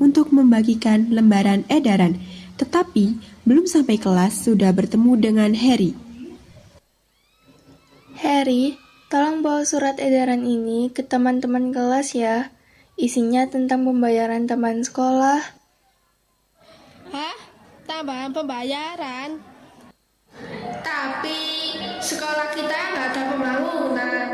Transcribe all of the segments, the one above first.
untuk membagikan lembaran edaran, tetapi belum sampai kelas sudah bertemu dengan Harry. Harry, tolong bawa surat edaran ini ke teman-teman kelas ya. Isinya tentang pembayaran taman sekolah. Hah? Tambahan pembayaran? Tapi sekolah kita nggak ada pembangunan.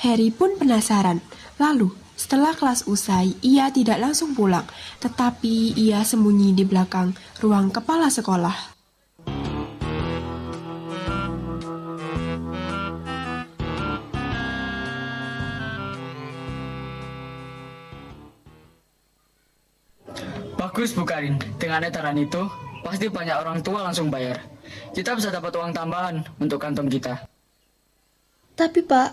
Harry pun penasaran. Lalu, setelah kelas usai, ia tidak langsung pulang, tetapi ia sembunyi di belakang ruang kepala sekolah. Bagus Bu Karin, dengan edaran itu, pasti banyak orang tua langsung bayar. Kita bisa dapat uang tambahan untuk kantong kita. Tapi Pak,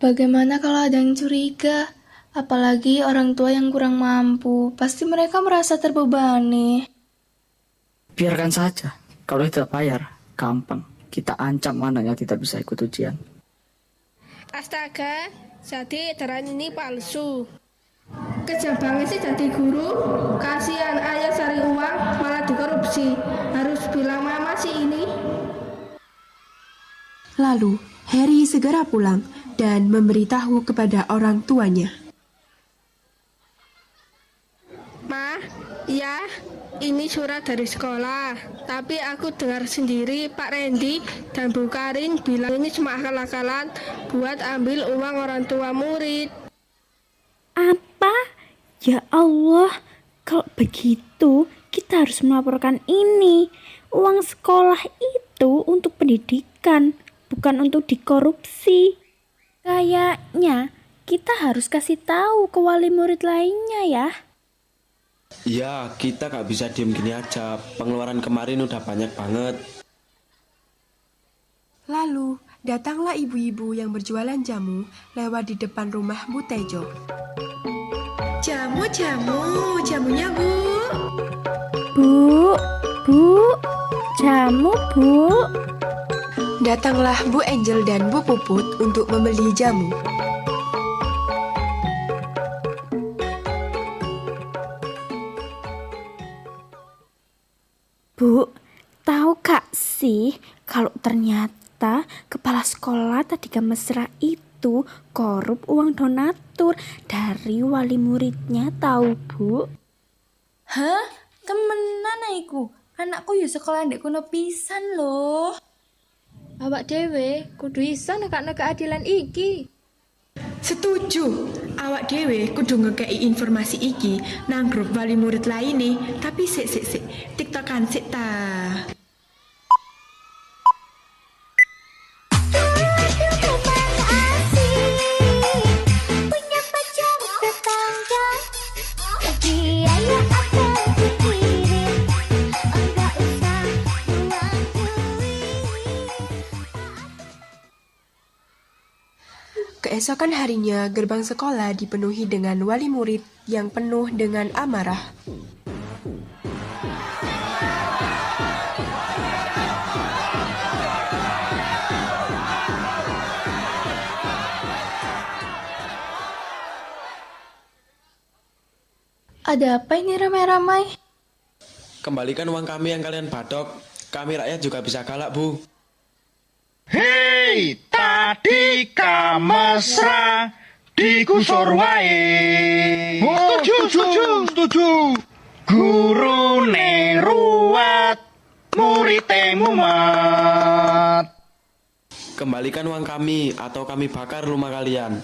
bagaimana kalau ada yang curiga? Apalagi orang tua yang kurang mampu, pasti mereka merasa terbebani. Biarkan saja, kalau tidak bayar, gampang. Kita ancam anaknya tidak bisa ikut ujian. Astaga, jadi edaran ini palsu. Kejam banget sih jadi guru. Kasihan ayah cari uang malah dikorupsi. Harus bilang mama sih ini. Lalu, Harry segera pulang dan memberitahu kepada orang tuanya. Ma, ya, ini surat dari sekolah. Tapi aku dengar sendiri Pak Randy dan Bu Karin bilang ini cuma akal-akalan buat ambil uang orang tua murid. Apa? Ya Allah, kalau begitu kita harus melaporkan ini. Uang sekolah itu untuk pendidikan, bukan untuk dikorupsi. Kayaknya kita harus kasih tahu ke wali murid lainnya ya. Ya, kita gak bisa diem gini aja. Pengeluaran kemarin udah banyak banget. Lalu, datanglah ibu-ibu yang berjualan jamu lewat di depan rumah Bu Tejo. Jamunya Bu. Bu, jamu Bu. Datanglah Bu Angel dan Bu Puput untuk membeli jamu. Bu, tahu gak sih kalau ternyata kepala sekolah tadi mesra itu korup uang donatur dari wali muridnya, tahu Bu? Hah? Temenan iku. Anakku ya sekolah ndek kono pisan loh. Awak dhewe kudu iso nekakno keadilan iki. Setuju. Awak dewe kudu ngekei informasi iki nang grup wali murid lainnya. Tapi sik. TikTokan sik ta. Keesokan harinya, gerbang sekolah dipenuhi dengan wali murid yang penuh dengan amarah. Ada apa ini ramai-ramai? Kembalikan uang kami yang kalian badok. Kami rakyat juga bisa galak, Bu. Hei, tadi kamesra digusur wae. Setuju. Guru neruat, murid mumat. Kembalikan uang kami atau kami bakar rumah kalian.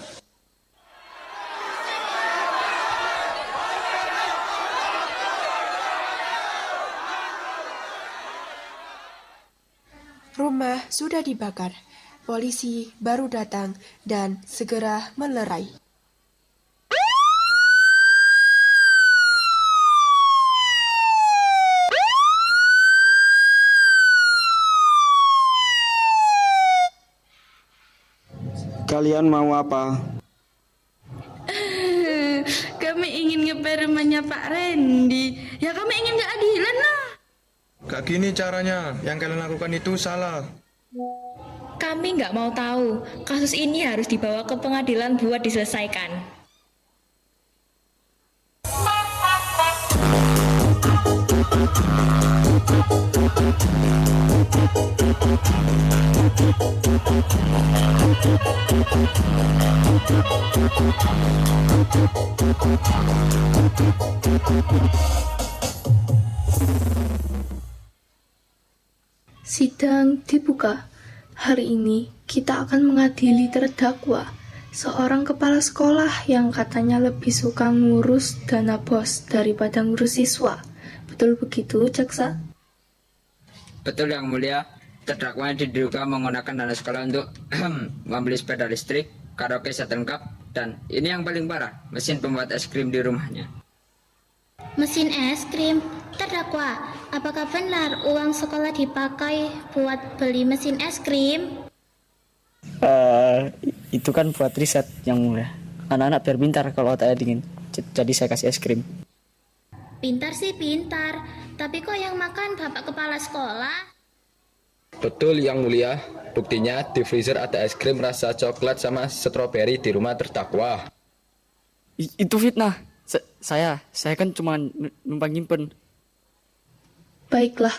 Rumah sudah dibakar. Polisi baru datang dan segera melerai. Kalian mau apa? Kami ingin ngeper rumahnya Pak Randy. Ya kami ingin keadilan lah. Gak gini caranya, yang kalian lakukan itu salah. Kami nggak mau tahu. Kasus ini harus dibawa ke pengadilan buat diselesaikan. Sidang dibuka. Hari ini kita akan mengadili terdakwa, seorang kepala sekolah yang katanya lebih suka ngurus dana bos daripada ngurus siswa. Betul begitu, Jaksa? Betul Yang Mulia, terdakwa diduga menggunakan dana sekolah untuk membeli sepeda listrik, karaoke set lengkap, dan ini yang paling parah, mesin pembuat es krim di rumahnya. Mesin es krim? Terdakwa, apakah benar uang sekolah dipakai buat beli mesin es krim? Itu kan buat riset Yang Mulia. Anak-anak biar pintar kalau otaknya dingin. Jadi saya kasih es krim. Pintar sih pintar, tapi kok yang makan bapak kepala sekolah? Betul Yang Mulia. Buktinya di freezer ada es krim rasa coklat sama stroberi di rumah terdakwa. Itu fitnah. Saya kan cuma numpang nyimpen. Baiklah,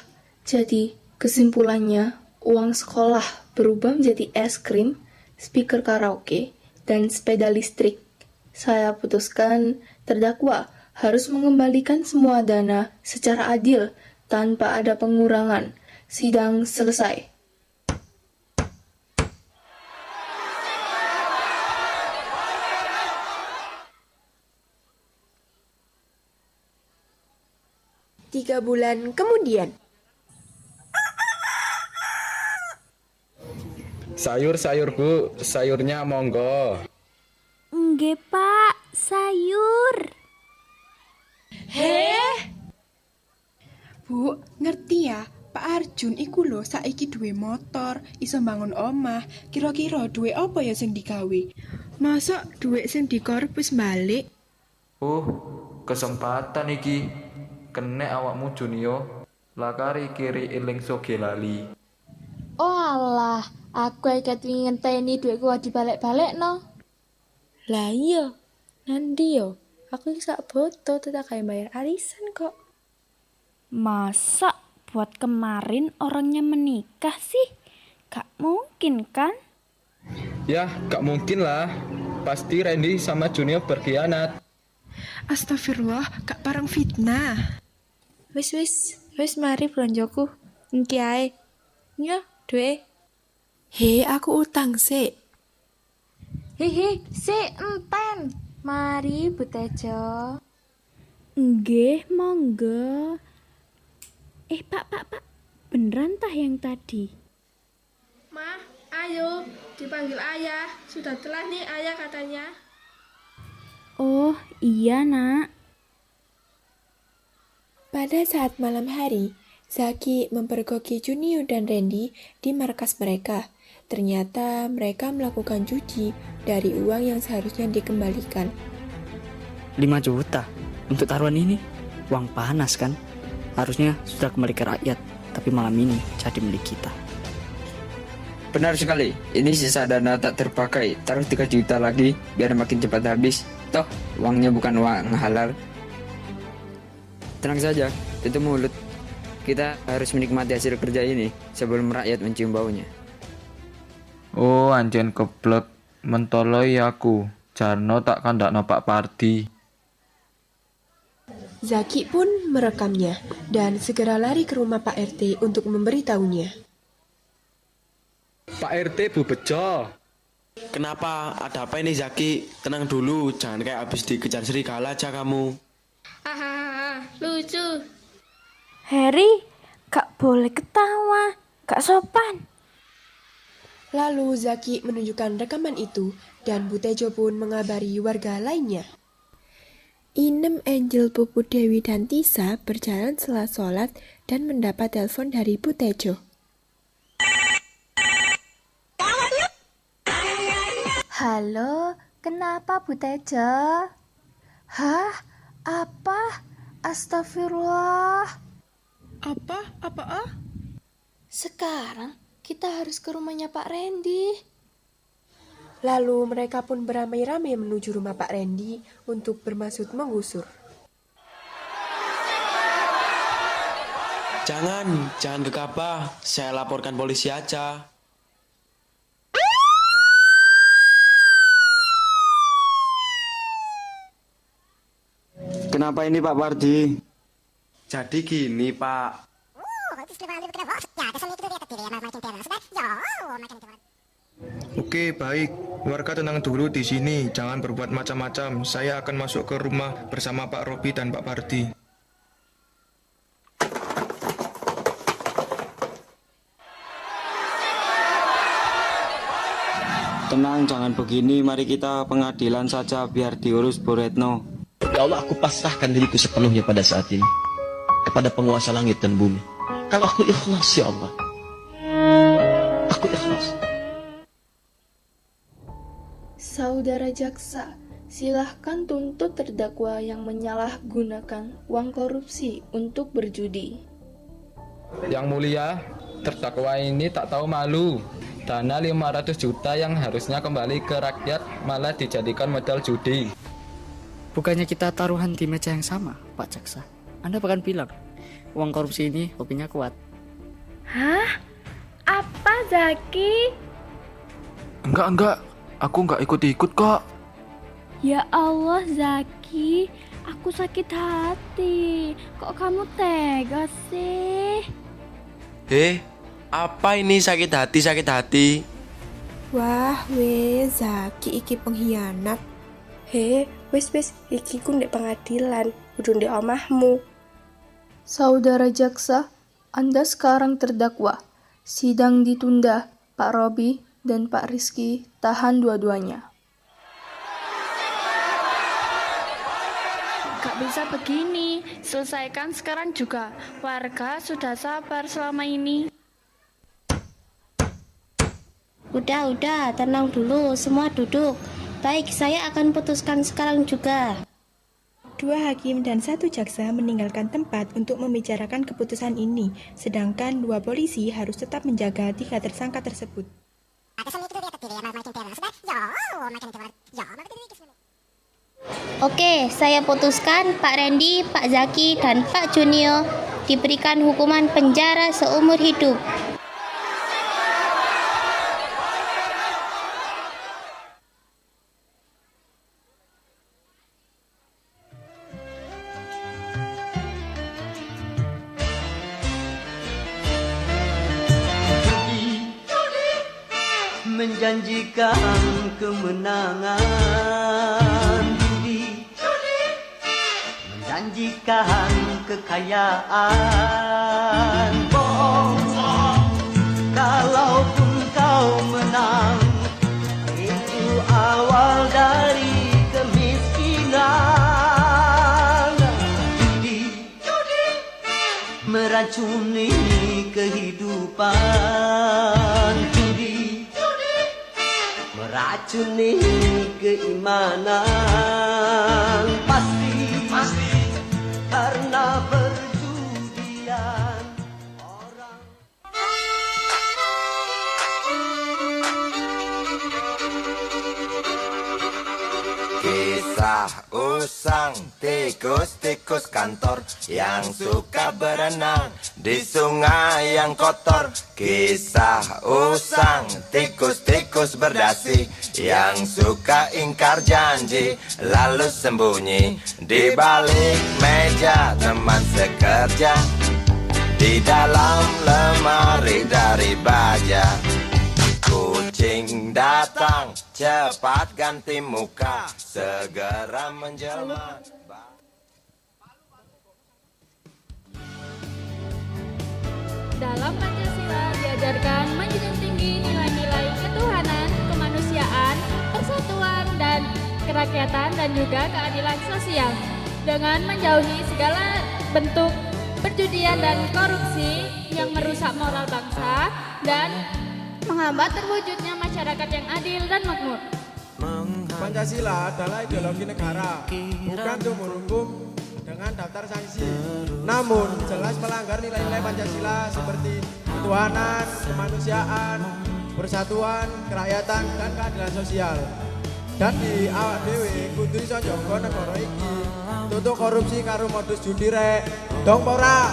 jadi kesimpulannya uang sekolah berubah menjadi es krim, speaker karaoke, dan sepeda listrik. Saya putuskan terdakwa harus mengembalikan semua dana secara adil tanpa ada pengurangan. Sidang selesai. Tiga bulan kemudian. Sayur Bu, sayurnya monggo. Nggih, Pak, sayur. Bu, ngerti ya? Pak Arjun iku lho saiki duwe motor, iso bangun omah. Kira-kira duwe apa ya sing digawe? Masa duwe sing dikorpus balik? Oh, kesempatan iki. Kene awakmu Junio. Lakari kiri eling soge lali. Oh alah, aku ikat ngenteni duitku dibalik-balik no. Lah iya, nanti yo. Aku sak boto tetap kayak bayar arisan kok. Masa buat kemarin orangnya menikah sih? Gak mungkin kan? Ya, gak mungkin lah. Pasti Randy sama Junior berkhianat. Astagfirullah, gak parang fitnah. Wis mari blonjoku. Engki ae. Yo, duwe. He, aku utang sik. Hihi, si enten. Mari Bu Tejo. Nggih, monggo. Pak. Beneran tah yang tadi? Ma, ayo, dipanggil ayah. Sudah telah nih ayah katanya. Oh, iya, Nak. Pada saat malam hari, Zaki mempergoki Junio dan Randy di markas mereka. Ternyata mereka melakukan judi dari uang yang seharusnya dikembalikan. 5 juta untuk taruhan ini. Uang panas kan? Harusnya sudah kembali ke rakyat, tapi malam ini jadi milik kita. Benar sekali, ini sisa dana tak terpakai. Taruh 3 juta lagi biar makin cepat habis. Toh, uangnya bukan uang halal. Tenang saja, tutup mulut. Kita harus menikmati hasil kerja ini sebelum rakyat mencium baunya. Oh, anjen keblek. Mentoloi aku. Jarno tak kandakno Pak Pardi. Zaki pun merekamnya dan segera lari ke rumah Pak RT untuk memberitahunya. Pak RT Bu Bejo. Kenapa? Ada apa ini Zaki? Tenang dulu, jangan kayak habis dikejar serigala aja kamu. Hahaha, lucu. Harry, gak boleh ketawa. Gak sopan. Lalu Zaki menunjukkan rekaman itu dan Bu Tejo pun mengabari warga lainnya. Inem, Angel, Pupu, Dewi, dan Tisa berjalan setelah sholat dan mendapat telepon dari Bu Tejo. Halo, kenapa Bu Tejo? Hah? Apa? Astagfirullah. Apa? Sekarang kita harus ke rumahnya Pak Randy. Lalu mereka pun beramai-ramai menuju rumah Pak Randy untuk bermaksud menggusur. Jangan gegabah. Saya laporkan polisi aja. Kenapa ini Pak Pardi? Jadi gini, Pak. Oke, baik. Warga tenang dulu di sini. Jangan berbuat macam-macam. Saya akan masuk ke rumah bersama Pak Robi dan Pak Pardi. Tenang, jangan begini. Mari kita pengadilan saja biar diurus Bu Retno. Ya Allah, aku pasrahkan diriku sepenuhnya pada saat ini kepada penguasa langit dan bumi. Kalau aku ikhlas, ya Allah, aku ikhlas. Saudara jaksa, silahkan tuntut terdakwa yang menyalahgunakan uang korupsi untuk berjudi. Yang mulia, terdakwa ini tak tahu malu. Dana 500 juta yang harusnya kembali ke rakyat malah dijadikan modal judi. Bukannya kita taruhan di meja yang sama, Pak Jaksa? Anda bahkan bilang, uang korupsi ini hobinya kuat. Hah? Apa, Zaki? Enggak. Aku enggak ikut-ikut kok. Ya Allah, Zaki. Aku sakit hati. Kok kamu tega sih? Apa ini sakit hati? Wah, Zaki iki pengkhianat. Wis, iki ku ndek pengadilan, kudu ndek omahmu. Saudara jaksa, Anda sekarang terdakwa. Sidang ditunda. Pak Robi dan Pak Rizky tahan dua-duanya. Gak bisa begini, selesaikan sekarang juga. Warga sudah sabar selama ini. Udah, tenang dulu, semua duduk. Baik, saya akan putuskan sekarang juga. 2 hakim dan 1 jaksa meninggalkan tempat untuk membicarakan keputusan ini, sedangkan 2 polisi harus tetap menjaga 3 tersangka tersebut. Oke, saya putuskan Pak Randy, Pak Zaki, dan Pak Junio diberikan hukuman penjara seumur hidup. Menjanjikan kemenangan, judi menjanjikan kekayaan, bohong. Kalaupun kau menang, itu awal dari kemiskinan. Judi meracuni kehidupan, meracuni keimanan, pasti karena perjudian orang. Kisah usang tikus-tikus kantor yang suka berenang di sungai yang kotor. Kisah usang tikus-tikus berdasi yang suka ingkar janji lalu sembunyi di balik meja teman sekerja, di dalam lemari dari baja. Kucing datang cepat ganti muka, segera menjelma. Dalam Pancasila diajarkan menjunjung tinggi nilai-nilai ketuhanan, kemanusiaan, persatuan, dan kerakyatan, dan juga keadilan sosial. Dengan menjauhi segala bentuk perjudian dan korupsi yang merusak moral bangsa dan menghambat terwujudnya masyarakat yang adil dan makmur. Pancasila adalah ideologi negara, bukan sumber hukum dengan daftar sanksi. Namun jelas melanggar nilai-nilai Pancasila seperti ketuhanan, kemanusiaan, persatuan, kerakyatan, dan keadilan sosial. Dan di awak dhewe kudu iso njaga negara iki tutuk korupsi karo modus judi rek. Dong ora?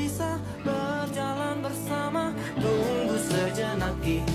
bisa berjalan bersama. Tunggu sejenak.